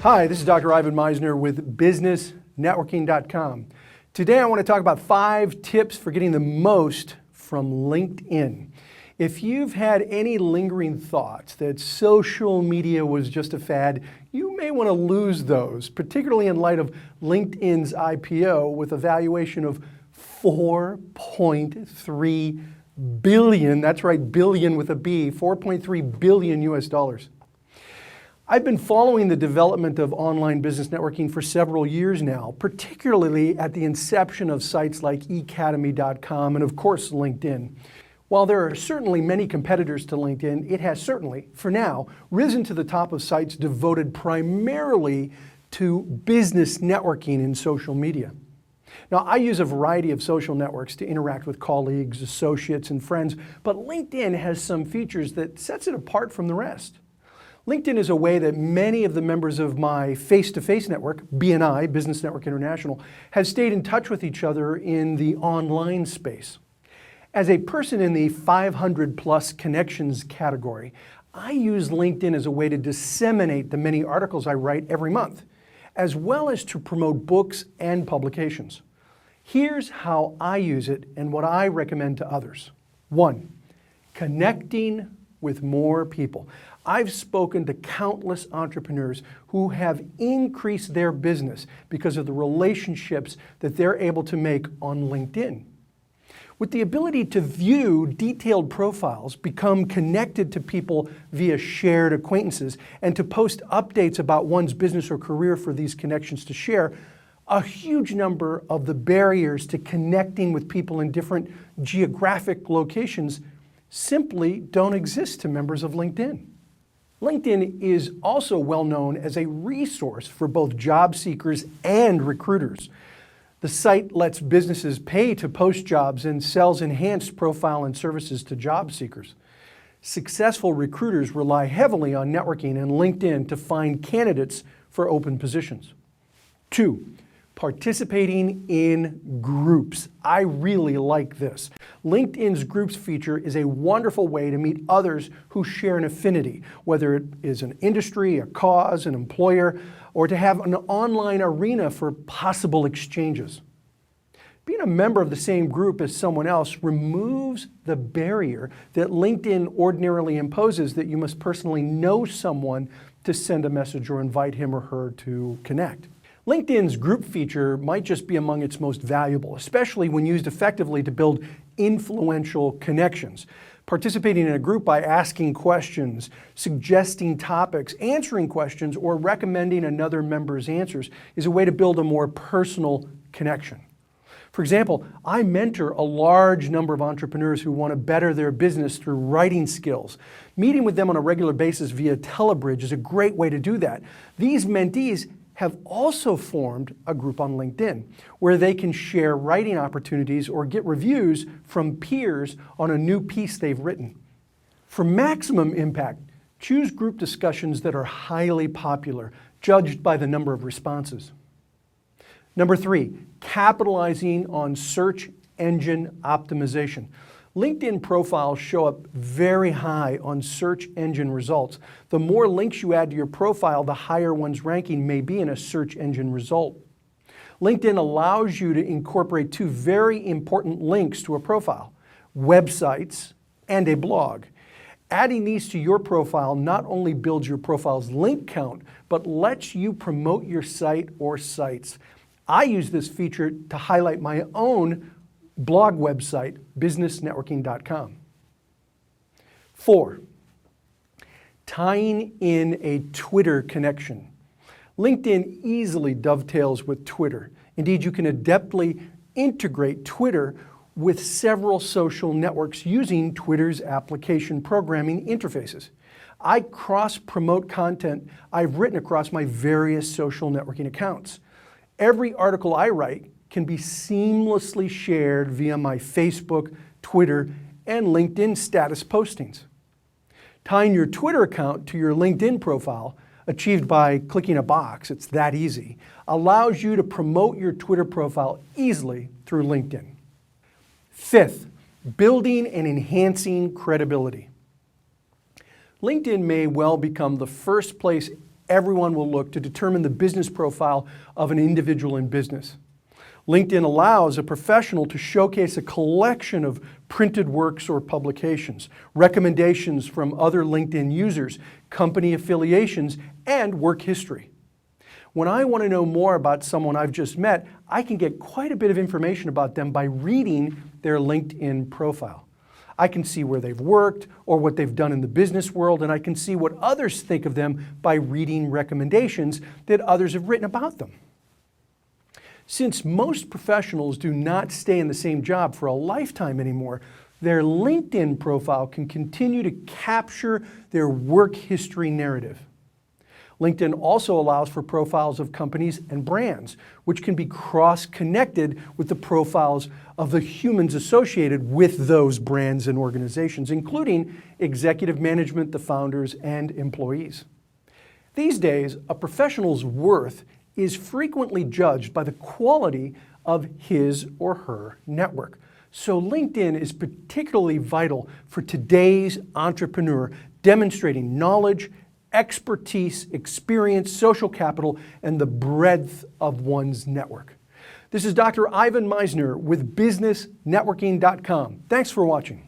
Hi, this is Dr. Ivan Misner with businessnetworking.com. Today I want to talk about 5 tips for getting the most from LinkedIn. If you've had any lingering thoughts that social media was just a fad, you may want to lose those, particularly in light of LinkedIn's IPO with a valuation of $4.3 billion, that's right, billion with a B, 4.3 billion US dollars. I've been following the development of online business networking for several years now, particularly at the inception of sites like eCademy.com and of course LinkedIn. While there are certainly many competitors to LinkedIn, it has certainly, for now, risen to the top of sites devoted primarily to business networking in social media. Now, I use a variety of social networks to interact with colleagues, associates, and friends, but LinkedIn has some features that sets it apart from the rest. LinkedIn is a way that many of the members of my face-to-face network, BNI, Business Network International, have stayed in touch with each other in the online space. As a person in the 500 plus connections category, I use LinkedIn as a way to disseminate the many articles I write every month, as well as to promote books and publications. Here's how I use it and what I recommend to others. 1, connecting with more people. I've spoken to countless entrepreneurs who have increased their business because of the relationships that they're able to make on LinkedIn. With the ability to view detailed profiles, become connected to people via shared acquaintances, and to post updates about one's business or career for these connections to share, a huge number of the barriers to connecting with people in different geographic locations simply don't exist to members of LinkedIn. LinkedIn is also well known as a resource for both job seekers and recruiters. The site lets businesses pay to post jobs and sells enhanced profile and services to job seekers. Successful recruiters rely heavily on networking and LinkedIn to find candidates for open positions. 2, participating in groups. I really like this. LinkedIn's groups feature is a wonderful way to meet others who share an affinity, whether it is an industry, a cause, an employer, or to have an online arena for possible exchanges. Being a member of the same group as someone else removes the barrier that LinkedIn ordinarily imposes that you must personally know someone to send a message or invite him or her to connect. LinkedIn's group feature might just be among its most valuable, especially when used effectively to build influential connections. Participating in a group by asking questions, suggesting topics, answering questions, or recommending another member's answers is a way to build a more personal connection. For example, I mentor a large number of entrepreneurs who want to better their business through writing skills. Meeting with them on a regular basis via Telebridge is a great way to do that. These mentees have also formed a group on LinkedIn where they can share writing opportunities or get reviews from peers on a new piece they've written. For maximum impact, choose group discussions that are highly popular, judged by the number of responses. Number 3, capitalizing on search engine optimization. LinkedIn profiles show up very high on search engine results. The more links you add to your profile, the higher one's ranking may be in a search engine result. LinkedIn allows you to incorporate 2 very important links to a profile, websites and a blog. Adding these to your profile not only builds your profile's link count, but lets you promote your site or sites. I use this feature to highlight my own blog website, businessnetworking.com. 4, tying in a Twitter connection. LinkedIn easily dovetails with Twitter. Indeed, you can adeptly integrate Twitter with several social networks using Twitter's application programming interfaces. I cross-promote content I've written across my various social networking accounts. Every article I write can be seamlessly shared via my Facebook, Twitter, and LinkedIn status postings. Tying your Twitter account to your LinkedIn profile, achieved by clicking a box, it's that easy, allows you to promote your Twitter profile easily through LinkedIn. 5th, building and enhancing credibility. LinkedIn may well become the first place everyone will look to determine the business profile of an individual in business. LinkedIn allows a professional to showcase a collection of printed works or publications, recommendations from other LinkedIn users, company affiliations, and work history. When I want to know more about someone I've just met, I can get quite a bit of information about them by reading their LinkedIn profile. I can see where they've worked or what they've done in the business world, and I can see what others think of them by reading recommendations that others have written about them. Since most professionals do not stay in the same job for a lifetime anymore, their LinkedIn profile can continue to capture their work history narrative. LinkedIn also allows for profiles of companies and brands, which can be cross-connected with the profiles of the humans associated with those brands and organizations, including executive management, the founders, and employees. These days, a professional's worth is frequently judged by the quality of his or her network. So LinkedIn is particularly vital for today's entrepreneur, demonstrating knowledge, expertise, experience, social capital, and the breadth of one's network. This is Dr. Ivan Misner with BusinessNetworking.com. Thanks for watching.